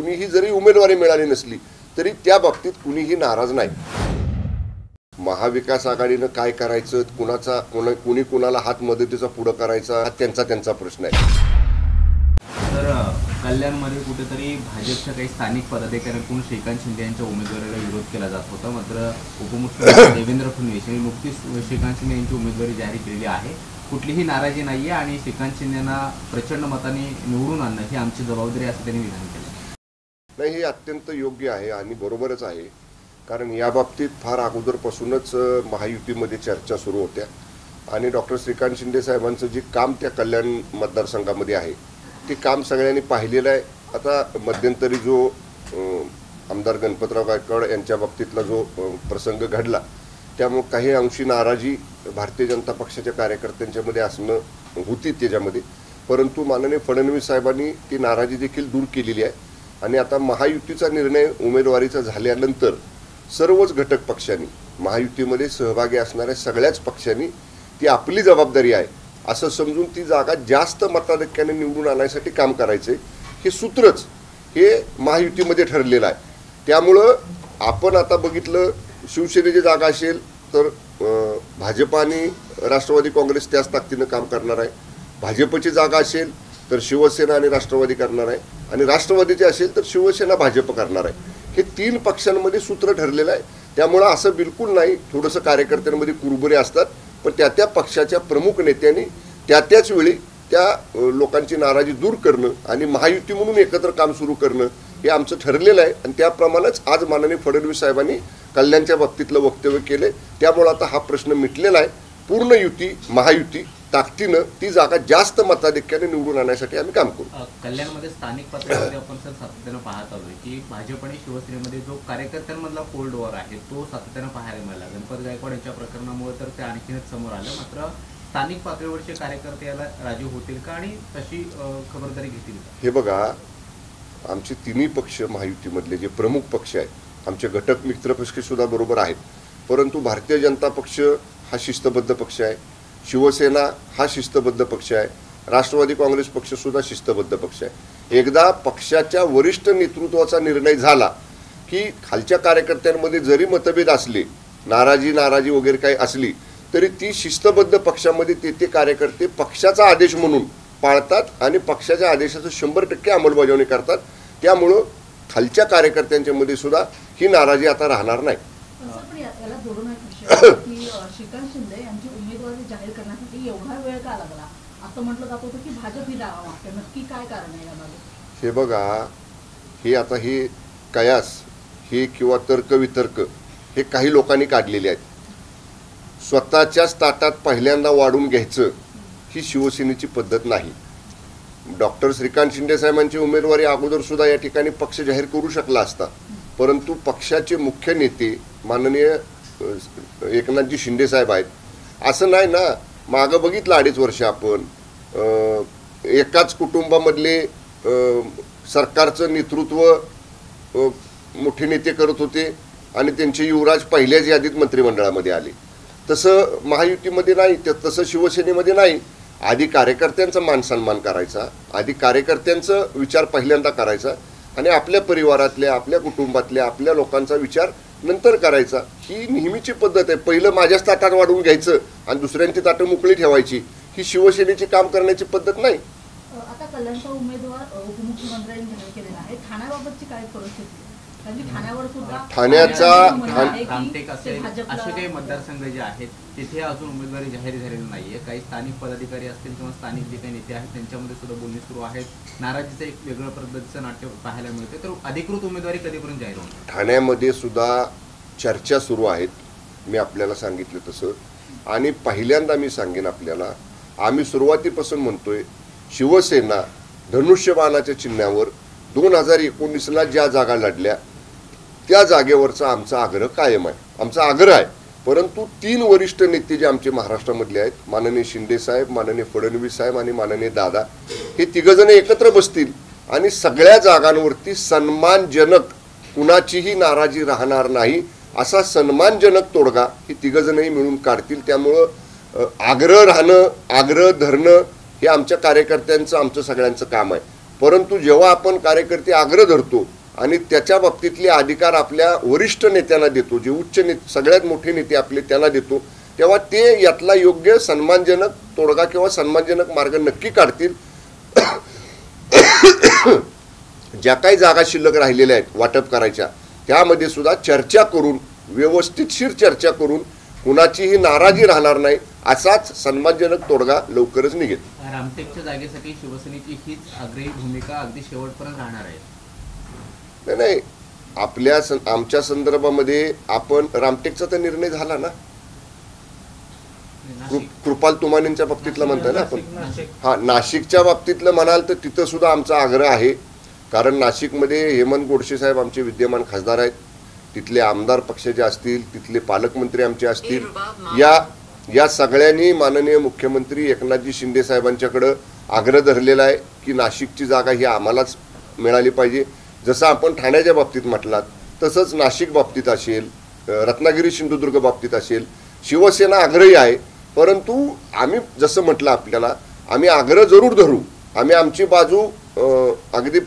कुणीही जरी उमेदवारी मिळाली नसली तरी त्या बाबतीत कुणीही नाराज नाही। महाविकास आघाडीनं काय करायचं, कुणी कुणाला हात मदतीचा पुढं करायचा हा त्यांचा प्रश्न आहे। तर कल्याणमध्ये कुठेतरी भाजपच्या काही स्थानिक पदाधिकाऱ्यांकडून श्रीकांत शिंदे यांच्या उमेदवारीला विरोध केला जात होता, मात्र उपमुख्यमंत्री देवेंद्र फडणवीस यांनी नुकतीच श्रीकांत शिंदे यांची उमेदवारी जाहीर केलेली आहे। कुठलीही नाराजी नाहीये आणि श्रीकांत शिंदेंना प्रचंड मताने निवडून आणणं ही आमची जबाबदारी असं त्यांनी विधान केलं। नाही, हे अत्यंत योग्य आहे आणि बरोबरच आहे, कारण या बाबतीत फार अगोदरपासूनच महायुतीमध्ये चर्चा सुरू होत्या आणि डॉक्टर श्रीकांत शिंदे साहेबांचं जे काम त्या कल्याण मतदारसंघामध्ये आहे ते काम सगळ्यांनी पाहिलेलं आहे। आता मध्यंतरी जो आमदार गणपतराव गायकवाड यांच्या बाबतीतला जो प्रसंग घडला त्यामुळे काही अंशी नाराजी भारतीय जनता पक्षाच्या कार्यकर्त्यांच्यामध्ये असणं होती त्याच्यामध्ये, परंतु माननीय फडणवीस साहेबांनी ती नाराजी देखील दूर केलेली आहे आणि आता महायुतीचा निर्णय उमेदवारीचा झाल्यानंतर सर्वच घटक पक्षांनी, महायुतीमध्ये सहभागी असणाऱ्या सगळ्याच पक्षांनी ती आपली जबाबदारी आहे असं समजून ती जागा जास्त मताधिक्याने निवडून आणण्यासाठी काम करायचे, हे सूत्रच हे महायुतीमध्ये ठरलेलं आहे। त्यामुळं आपण आता बघितलं, शिवसेनेची जागा असेल तर भाजप आणि राष्ट्रवादी काँग्रेस त्याच ताकदीनं काम करणार आहे, भाजपची जागा असेल तर शिवसेना आणि राष्ट्रवादी करणार आहे आणि राष्ट्रवादीचे असेल तर शिवसेना भाजप करणार आहे। हे तीन पक्षांमध्ये सूत्र ठरलेलं आहे। त्यामुळं असं बिलकुल नाही, थोडंसं कार्यकर्त्यांमध्ये कुरबुरे असतात, पण त्या पक्षाच्या प्रमुख नेत्यांनी त्याच वेळी त्या लोकांची नाराजी दूर करणं आणि महायुती म्हणून एकत्र काम सुरू करणं हे आमचं ठरलेलं आहे आणि त्याप्रमाणेच आज माननीय फडणवीस साहेबांनी कल्याणच्या बाबतीतलं वक्तव्य केले। त्यामुळे आता हा प्रश्न मिटलेला आहे। पूर्ण युती, महायुती ताकदीनं ती जागा जास्त मताधिक्याने निवडून आणण्यासाठी आम्ही काम करू। कल्याणमध्ये स्थानिक पातळीमध्ये आपण सर सातत्यानं पाहत आलोय की भाजप आणि शिवसेनेमध्ये जो कार्यकर्त्यांमधला कोल्ड वॉर आहे तो सातत्यानं पाहायला मिळाला। गणपत गायकवाड यांच्या प्रकरणामुळे तर ते आणखीनच समोर आलं, मात्र स्थानिक पातळीवरचे कार्यकर्ते याला राजी होतील का आणि तशी खबरदारी घेतील का? हे बघा, आमचे तिन्ही पक्ष महायुतीमधले जे प्रमुख पक्ष आहेत, आमचे घटक मित्र पक्ष सुद्धा बरोबर आहेत, परंतु भारतीय जनता पक्ष हा शिस्तबद्ध पक्ष आहे, शिवसेना हा शिस्तबद्ध पक्ष आहे, राष्ट्रवादी काँग्रेस पक्ष सुद्धा शिस्तबद्ध पक्ष आहे। एकदा पक्षाच्या वरिष्ठ नेतृत्वाचा निर्णय झाला की खालच्या कार्यकर्त्यांमध्ये जरी मतभेद असले, नाराजी वगैरे काही असली तरी ती शिस्तबद्ध पक्षामध्ये ते कार्यकर्ते पक्षाचा आदेश म्हणून पाळतात आणि पक्षाच्या आदेशाचं 100% अंमलबजावणी करतात। त्यामुळं खालच्या कार्यकर्त्यांच्या मध्ये सुद्धा ही नाराजी आता राहणार नाही। श्रीकांत शिंदे यांची उमेदवारी जाहीर करण्यासाठी एवढा वेळ का लागला असं म्हटलं जात होतं की भाजप ही दावा मागते, नक्की काय कारण आहे यामागे? हे बघा, हे आता हे कयास हे किंवा तर्क वितर्क हे काही लोकांनी काढलेले आहेत। स्वतःच्याच ताटात पहिल्यांदा वाढून घ्यायचं ही शिवसेनेची पद्धत नाही। डॉक्टर श्रीकांत शिंदे साहेबांची उमेदवारी अगोदर सुद्धा या ठिकाणी पक्ष जाहीर करू शकला असता, परंतु पक्षाचे मुख्य नेते माननीय एकनाथजी शिंदे साहेब आहेत। असं नाही ना, मागं बघितलं 2.5 वर्ष आपण एकाच कुटुंबामधले सरकारचं नेतृत्व मोठे नेते करत होते आणि त्यांचे युवराज पहिल्याच यादीत मंत्रिमंडळामध्ये आले। तसं महायुतीमध्ये नाही, तसं शिवसेनेमध्ये नाही। आधी कार्यकर्त्यांचा मान सन्मान करायचा, आधी कार्यकर्त्यांचा विचार पहिल्यांदा करायचा आणि आपल्या परिवारातल्या, आपल्या कुटुंबातल्या, आपल्या लोकांचा विचार नंतर करायचा। ही नेहमीची पद्धत आहे। पहिलं माझ्याच ताटात वाढवून घ्यायचं आणि दुसऱ्यांची ताटं मोकळी ठेवायची, ही शिवसेनेची काम करण्याची पद्धत नाही। आता कल्याणचा उमेदवार उपमुख्यमंत्र्यांनी जाहीर केलेला आहे, ठाण्याबाबतची काय परिस्थिती? रामटेक असे काही मतदारसंघ जे आहेत तिथे अजून उमेदवारी जाहीर झालेली नाहीये। काही स्थानिक पदाधिकारी असतील किंवा स्थानिक जे काही नेते आहेत त्यांच्यामध्ये सुद्धा बोलणी सुरू आहेत। नाराजीचं एक वेगळं पद्धतीचं नाट्य पाहायला मिळते, तर अधिकृत उमेदवारी कधीपर्यंत जाहीर होणार? ठाण्यामध्ये सुद्धा चर्चा सुरू आहेत, मी आपल्याला सांगितलं तसं, आणि पहिल्यांदा मी सांगेन आपल्याला, आम्ही सुरुवातीपासून म्हणतोय शिवसेना धनुष्यबाणाच्या चिन्हावर 2019ला ज्या जागा लढल्या त्या जागेवरचा आमचा आग्रह कायम आहे, आमचा आग्रह आहे। परंतु 3 वरिष्ठ नेते जे आमचे महाराष्ट्रामधले आहेत, माननीय शिंदे साहेब, माननीय फडणवीस साहेब आणि माननीय दादा, हे तिघजण एकत्र बसतील आणि सगळ्या जागांवरती सन्मानजनक, कुणाचीही नाराजी राहणार नाही असा सन्मानजनक तोडगा हे तिघजणही मिळून काढतील। त्यामुळं आग्रह राहणं, आग्रह धरणं हे आमच्या कार्यकर्त्यांचं, आमचं सगळ्यांचं काम आहे। परंतु जेव्हा आपण कार्यकर्ते आग्रह धरतो आणि त्याच्या बाबतीतले अधिकार आपल्या वरिष्ठ नेत्यांना देतो, जे उच्च नेते सगळ्यात मोठे नेते आपले त्यांना देतो, तेव्हा ते यातला योग्य सन्मानजनक तोडगा किंवा सन्मानजनक मार्ग नक्की काढतील. ज्या काही जागा शिल्लक राहिलेल्या आहेत वाटप करायच्या त्यामध्ये सुद्धा चर्चा करून व्यवस्थितशीर चर्चा करून कुणाचीही नाराजी राहणार नाही, असाच सन्मानजनक तोडगा लवकरच निघेल. रामटेकच्या जागेसाठी शिवसेनेची हीच आग्रही भूमिका अगदी शेवटपर्यंत राहणार आहे. नाही, आमच्या संदर्भामध्ये आपण रामटेकचा तर निर्णय झाला ना, कृपाल तुमानेंच्या बाबतीतला म्हणताय ना आपण. हा, नाशिकच्या बाबतीतलं म्हणाल तर तिथं सुद्धा आमचा आग्रह आहे, कारण नाशिकमध्ये हेमंत गोडसे साहेब आमचे विद्यमान खासदार आहेत, तिथले आमदार पक्षाचे असतील, तिथले पालकमंत्री आमचे असतील, या सगळ्यांनी माननीय मुख्यमंत्री एकनाथजी शिंदे साहेबांच्याकडं आग्रह धरलेला आहे की नाशिकची जागा ही आम्हालाच मिळाली पाहिजे. जसं आपण ठाण्याच्या बाबतीत म्हटलात तसंच नाशिक बाबतीत असेल, रत्नागिरी सिंधुदुर्ग बाबतीत असेल, शिवसेना आग्रही आहे. परंतु आम्ही जसं म्हटलं आपल्याला, आम्ही आग्रह जरूर धरू, आम्ही आमची बाजू अगदी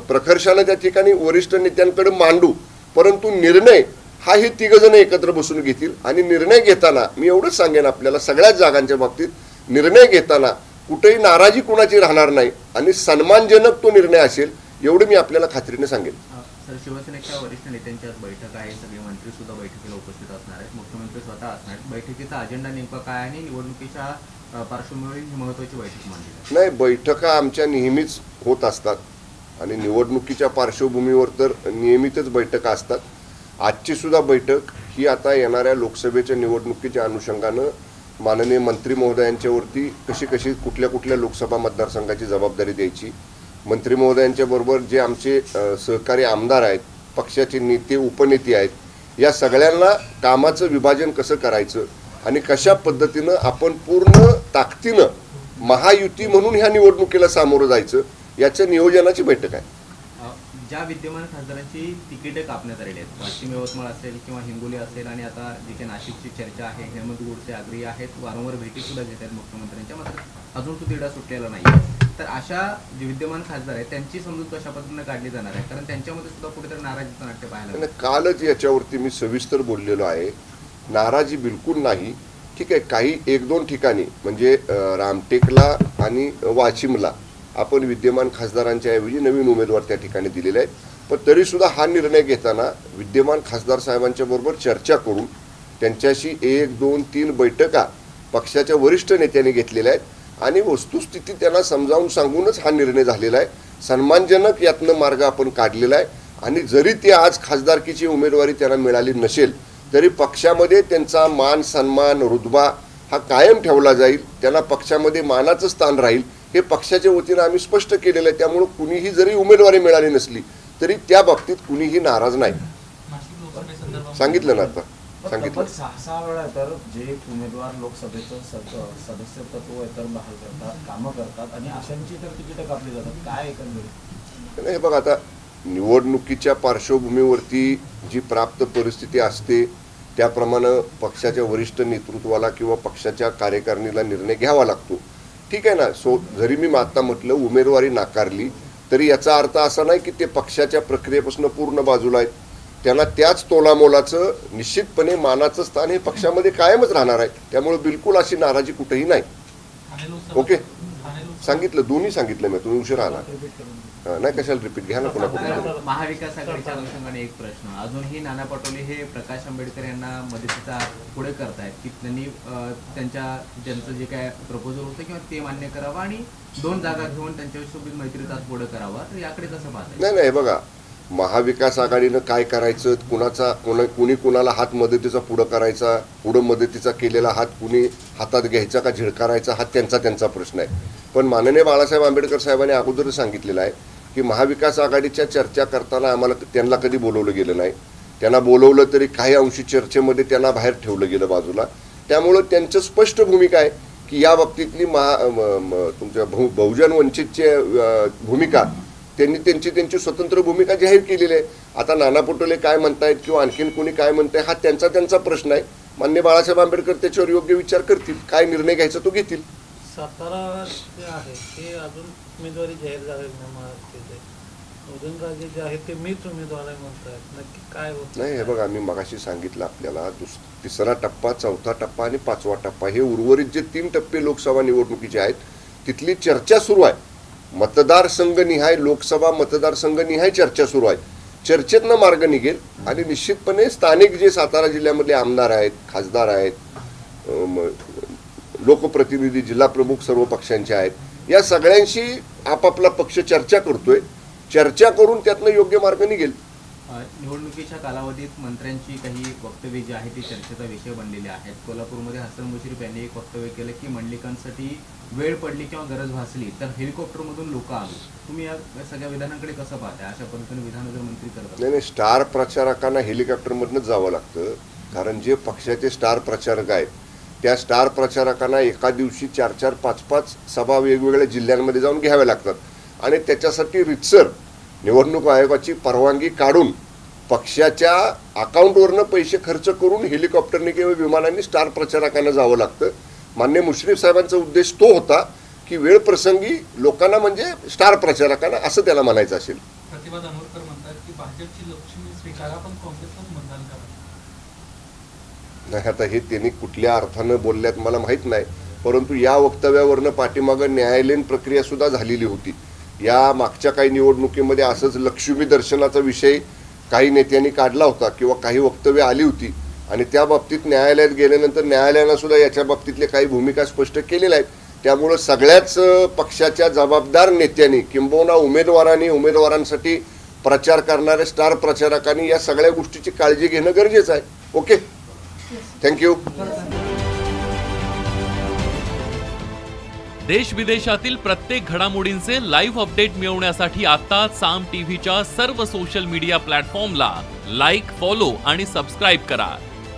प्रकर्षानं त्या ठिकाणी वरिष्ठ नेत्यांकडे मांडू, परंतु निर्णय हा हे तिघजण एकत्र बसून घेतील. आणि निर्णय घेताना मी एवढंच सांगेन आपल्याला, सगळ्याच जागांच्या बाबतीत निर्णय घेताना कुठेही नाराजी कुणाची राहणार नाही आणि सन्मानजनक तो निर्णय असेल, एवढं मी आपल्याला खात्रीने सांगेन. सर, शिवसेनेच्या वरिष्ठ नेत्यांची आज बैठक आहे, सगळे मंत्री सुद्धा बैठकीला उपस्थित असणार आहेत, मुख्यमंत्री स्वतः असणार आहेत. बैठकीचा अजेंडा नेमका काय आणि निवडणुकीच्या पार्श्वभूमीवर ही महत्त्वाची बैठक मानली नाही, बैठका आमच्या नेहमीच होत असतात आणि निवडणुकीच्या पार्श्वभूमीवर तर नियमितच बैठका असतात. आजची सुद्धा बैठक ही आता येणाऱ्या लोकसभेच्या निवडणुकीच्या अनुषंगानं माननीय मंत्री महोदयांच्यावरती कशी कुठल्या कुठल्या लोकसभा मतदारसंघाची जबाबदारी द्यायची, मंत्री महोदयांच्या बरोबर जे आमचे सहकारी आमदार आहेत, पक्षाचे नेते उपनेते आहेत, या सगळ्यांना कामाचं विभाजन कसं करायचं आणि कशा पद्धतीनं आपण पूर्ण ताकदीनं महायुती म्हणून ह्या निवडणुकीला सामोरं जायचं, याच्या नियोजनाची बैठक आहे. ज्या विद्यमान खासदारांची तिकीटे कापण्यात आलेली आहेत, वाशिम यवतमाळ असेल किंवा हिंगोली असेल, आणि आता जी काही नाशिकची चर्चा आहे, हेमंत गोडसे आग्रही आहेत, वारंवार भेटी सुद्धा घेत आहेत मुख्यमंत्र्यांच्या, मात्र अजून तो तिढा सुटलेला नाही. तर अशा जे विद्यमान खासदार आहेत त्यांची समजूत कशा पद्धतीने काढली जाणार आहे, कारण त्यांच्यामध्ये सुद्धा कुठेतरी नाराजीचं नाट्य पाहायला मिळालं. कालच याच्यावरती मी सविस्तर बोललेलो आहे. नाराजी बिलकुल नाही. ठीक आहे, काही एक दोन ठिकाणी म्हणजे रामटेकला आणि वाशिमला आपण विद्यमान खासदारांच्या ऐवजी नवीन उमेदवार त्या ठिकाणी दिलेले आहेत, पण तरीसुद्धा हा निर्णय घेताना विद्यमान खासदार साहेबांच्या बरोबर चर्चा करून त्यांच्याशी 1, 2, 3 बैठका पक्षाच्या वरिष्ठ नेत्यांनी घेतलेल्या आहेत आणि वस्तुस्थिती त्यांना समजावून सांगूनच हा निर्णय झालेला आहे. सन्मानजनक यातनं मार्ग आपण काढलेला आहे आणि जरी ते आज खासदारकीची उमेदवारी त्यांना मिळाली नसेल तरी पक्षामध्ये त्यांचा मान सन्मान रुतबा हा कायम ठेवला जाईल, त्यांना पक्षामध्ये मानाचं स्थान राहील, हे पक्षाच्या वतीनं आम्ही स्पष्ट केलेलं आहे. त्यामुळे कुणीही जरी उमेदवारी मिळाली नसली तरी त्या बाबतीत कुणीही नाराज नाही. सांगितलं ना, आता सांगितलं 6 वेळा तर जे उमेदवार लोकसभेचं सदस्यत्व तर बहाल करतात, कामं करतात आणि अशांची तर तिकीटं कापली जातात, काय एकंदरीत हे बघा, आता निवडणुकीच्या पार्श्वभूमीवरती जी प्राप्त परिस्थिती असते त्याप्रमाणे पक्षाच्या वरिष्ठ नेतृत्वाला किंवा पक्षाच्या कार्यकारिणीला निर्णय घ्यावा लागतो. ठीक आहे ना. जरी मी आता म्हटलं उमेदवारी नाकारली तरी याचा अर्थ असा नाही की ते पक्षाच्या प्रक्रियेपासून पूर्ण बाजूला आहेत. त्यांना त्याच तोलामोलाचं निश्चितपणे मानाचं स्थान हे पक्षामध्ये कायमच राहणार आहे. त्यामुळे बिलकुल अशी नाराजी कुठेही नाही. ओके, सांगितलं, दोन्ही सांगितलं मी, तुम्ही उशीर आला नाही, कशाला रिपीट घ्या ना पुन्हा. महाविकास आघाडीच्या अनुषंगाने एक प्रश्न, अजूनही नाना पटोले हे प्रकाश आंबेडकर यांना मदतीचा पुढे करतायत की त्यांनी ज्यांचं जे काय प्रपोजल होतं किंवा ते मान्य करावं आणि 2 जागा घेऊन त्यांच्यासोबत मैत्रीचा पुढे करावा, तर याकडे कसं पाहताय? नाही, बघा, महाविकास आघाडीनं काय करायचं, कुणी कुणाला हात मदतीचा पुढं करायचा, पुढं मदतीचा केलेला हात कुणी हातात घ्यायचा का झिडकारायचा, हा त्यांचा प्रश्न आहे. पण माननीय बाळासाहेब आंबेडकर साहेबांनी अगोदर सांगितलेलं आहे की महाविकास आघाडीच्या चर्चा करताना आम्हाला त्यांना कधी बोलवलं गेलं नाही. त्यांना बोलवलं तरी काही अंशी चर्चेमध्ये त्यांना बाहेर ठेवलं गेलं बाजूला. त्यामुळं त्यांचं स्पष्ट भूमिका आहे की या बाबतीतली तुमच्या बहुजन वंचितची भूमिका त्यांनी त्यांची स्वतंत्र भूमिका जाहीर केलेली आहे. आता नाना पटोले काय म्हणतायत किंवा आणखीन कोणी काय म्हणताय हा त्यांचा प्रश्न आहे. माननीय बाळासाहेब आंबेडकर त्याच्यावर योग्य विचार करतील, काय निर्णय घ्यायचा तो घेतील. सातारा जे आहे ते अजून उमेदवारी जाहीर झालेली नाही महाराष्ट्राचे, उदयनराजे जे आहेत ते मीच उमेदवार आहे म्हणतात, नक्की काय होत? नाही, हे बघा, मी मगाशी सांगितलं आपल्याला, तिसरा टप्पा, चौथा टप्पा आणि 5वा टप्पा हे उर्वरित जे 3 टप्पे लोकसभा निवडणुकीचे आहेत तिथली चर्चा सुरू आहे. मतदारसंघनिहाय, लोकसभा मतदारसंघनिहाय चर्चा सुरू आहे. चर्चेतनं मार्ग निघेल आणि निश्चितपणे स्थानिक जे सातारा जिल्ह्यामधले आमदार आहेत, खासदार आहेत, लोकप्रतिनिधी, जिल्हा प्रमुख सर्व पक्षांचे आहेत, या सगळ्यांशी आपापला पक्ष चर्चा करतोय. चर्चा करून त्यातनं योग्य मार्ग निघेल. निवडणुकीच्या कालावधीत मंत्र्यांची काही वक्तव्ये जी आहेत ती चर्चेचा विषय बनलेले आहेत. कोल्हापूरमध्ये हसन मुश्रीफ यांनी एक वक्तव्य केलं की मंडलिकांसाठी वेळ पडली किंवा गरज भासली तर हेलिकॉप्टरमधून लोक आणू. तुम्ही या सगळ्या विधानाकडे कसं पाहताय? अशा पद्धतीने विधान जर मंत्री करतात. नाही, स्टार प्रचारकांना हेलिकॉप्टरमधनंच जावं लागतं, कारण जे पक्षाचे स्टार प्रचारक आहेत त्या स्टार प्रचारकांना एका दिवशी 4-4, 5-5 सभा वेगवेगळ्या जिल्ह्यांमध्ये जाऊन घ्याव्या लागतात आणि त्याच्यासाठी रितसर निवडणूक आयोगाची परवानगी काढून पक्षाच्या अकाउंटवरनं पैसे खर्च करून हेलिकॉप्टरने किंवा विमानांनी स्टार प्रचारकांना जावं लागतं. मान्य मुश्रीफ साहेबांचा उद्देश तो होता की वेळ प्रसंगी लोकांना, म्हणजे स्टार प्रचारकांना असं त्याला म्हणायचं असेल. प्रतिभा दानोरकर म्हणतात की भाजपची लक्ष्मी स्वीकारा पण काँग्रेसलाच मतदान करा. नाही, आता हे त्यांनी कुठल्या अर्थानं बोलल्यात मला माहीत नाही, परंतु या वक्तव्यावरनं पाठीमागं न्यायालयीन प्रक्रिया सुद्धा झालेली होती. या मागच्या काही निवडणुकीमध्ये असंच लक्ष्मी दर्शनाचा विषय काही नेत्यांनी काढला होता किंवा काही वक्तव्य आली होती आणि त्या बाबतीत न्यायालयात गेल्यानंतर न्यायालयानं सुद्धा याच्या बाबतीतले काही भूमिका स्पष्ट केलेल्या आहेत. त्यामुळं सगळ्याच पक्षाच्या जबाबदार नेत्यांनी किंबहुना उमेदवारांसाठी प्रचार करणाऱ्या स्टार प्रचारकांनी या सगळ्या गोष्टीची काळजी घेणं गरजेचं आहे. Okay, thank you. देश विदेशातील प्रत्येक घडामोडींचे लाईव्ह अपडेट मिळवण्यासाठी आता साम टीव्हीच्या सर्व सोशल मीडिया प्लॅटफॉर्मला लाईक, फॉलो आणि सबस्क्राईब करा.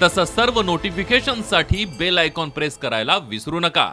तसंच सर्व नोटिफिकेशनसाठी बेल आयकॉन प्रेस करायला विसरू नका.